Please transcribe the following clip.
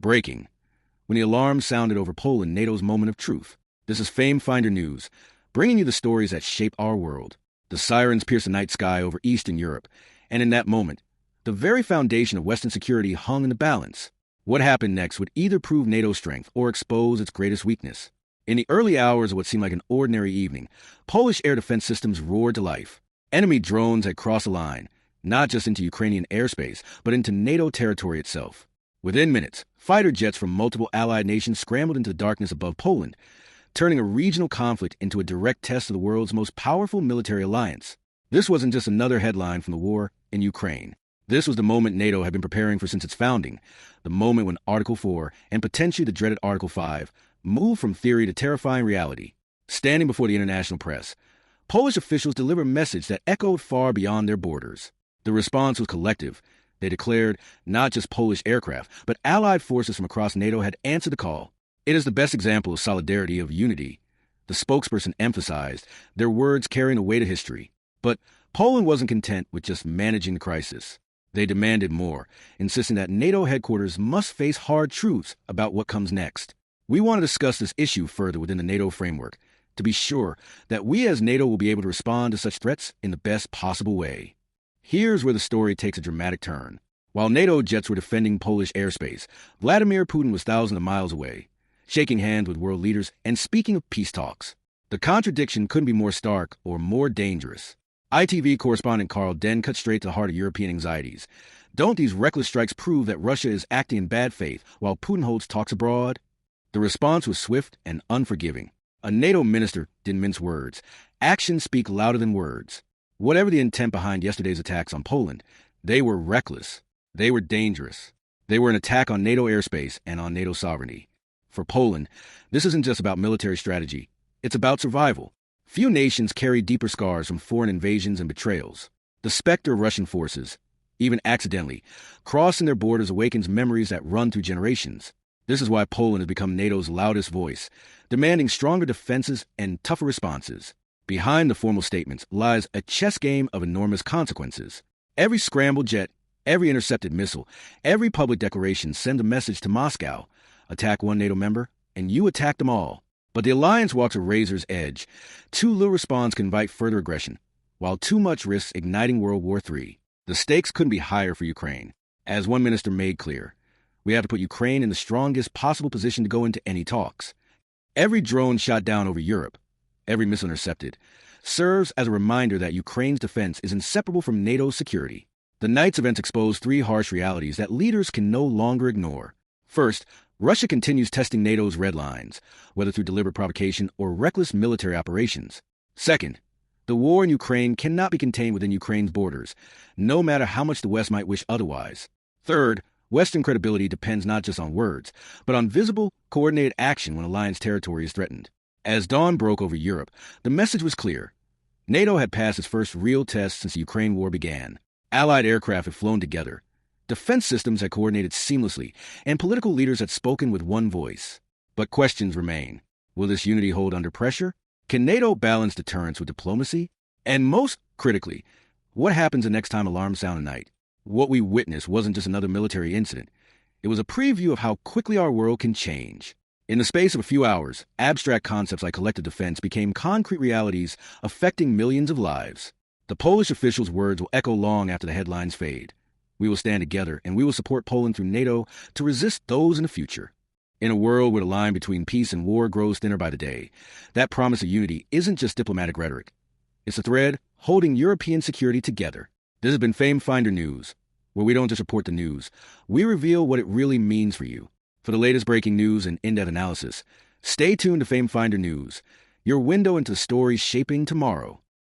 Breaking. When the alarm sounded over Poland, NATO's moment of truth. This is Fame Finder News, bringing you the stories that shape our world. The sirens pierce the night sky over Eastern Europe, and in that moment, the very foundation of Western security hung in the balance. What happened next would either prove NATO's strength or expose its greatest weakness. In the early hours of what seemed like an ordinary evening, Polish air defense systems roared to life. Enemy drones had crossed the line, not just into Ukrainian airspace, but into NATO territory itself. Within minutes, fighter jets from multiple allied nations scrambled into the darkness above Poland, turning a regional conflict into a direct test of the world's most powerful military alliance. This wasn't just another headline from the war in Ukraine. This was the moment NATO had been preparing for since its founding, the moment when Article 4, and potentially the dreaded Article 5, moved from theory to terrifying reality. Standing before the international press, Polish officials delivered a message that echoed far beyond their borders. The response was collective. They declared not just Polish aircraft, but allied forces from across NATO had answered the call. It is the best example of solidarity, of unity. The spokesperson emphasized, their words carrying the weight of history. But Poland wasn't content with just managing the crisis. They demanded more, insisting that NATO headquarters must face hard truths about what comes next. We want to discuss this issue further within the NATO framework, to be sure that we as NATO will be able to respond to such threats in the best possible way. Here's where the story takes a dramatic turn. While NATO jets were defending Polish airspace, Vladimir Putin was thousands of miles away, shaking hands with world leaders and speaking of peace talks. The contradiction couldn't be more stark or more dangerous. ITV correspondent Carl Den cut straight to the heart of European anxieties. Don't these reckless strikes prove that Russia is acting in bad faith while Putin holds talks abroad? The response was swift and unforgiving. A NATO minister didn't mince words. Actions speak louder than words. Whatever the intent behind yesterday's attacks on Poland, they were reckless. They were dangerous. They were an attack on NATO airspace and on NATO sovereignty. For Poland, this isn't just about military strategy. It's about survival. Few nations carry deeper scars from foreign invasions and betrayals. The specter of Russian forces, even accidentally, crossing their borders awakens memories that run through generations. This is why Poland has become NATO's loudest voice, demanding stronger defenses and tougher responses. Behind the formal statements lies a chess game of enormous consequences. Every scrambled jet, every intercepted missile, every public declaration sends a message to Moscow. Attack one NATO member, and you attack them all. But the alliance walks a razor's edge. Too little response can invite further aggression, while too much risks igniting World War III. The stakes couldn't be higher for Ukraine. As one minister made clear, we have to put Ukraine in the strongest possible position to go into any talks. Every drone shot down over Europe, every missile intercepted, serves as a reminder that Ukraine's defense is inseparable from NATO's security. The night's events expose three harsh realities that leaders can no longer ignore. First, Russia continues testing NATO's red lines, whether through deliberate provocation or reckless military operations. Second, the war in Ukraine cannot be contained within Ukraine's borders, no matter how much the West might wish otherwise. Third, Western credibility depends not just on words, but on visible, coordinated action when alliance territory is threatened. As dawn broke over Europe, the message was clear. NATO had passed its first real test since the Ukraine war began. Allied aircraft had flown together. Defense systems had coordinated seamlessly, and political leaders had spoken with one voice. But questions remain. Will this unity hold under pressure? Can NATO balance deterrence with diplomacy? And most critically, what happens the next time alarms sound at night? What we witnessed wasn't just another military incident. It was a preview of how quickly our world can change. In the space of a few hours, abstract concepts like collective defense became concrete realities affecting millions of lives. The Polish officials' words will echo long after the headlines fade. We will stand together, and we will support Poland through NATO to resist those in the future. In a world where the line between peace and war grows thinner by the day, that promise of unity isn't just diplomatic rhetoric. It's a thread holding European security together. This has been Fame Finder News, where we don't just report the news. We reveal what it really means for you. For the latest breaking news and in-depth analysis, stay tuned to Fame Finder News, your window into stories shaping tomorrow.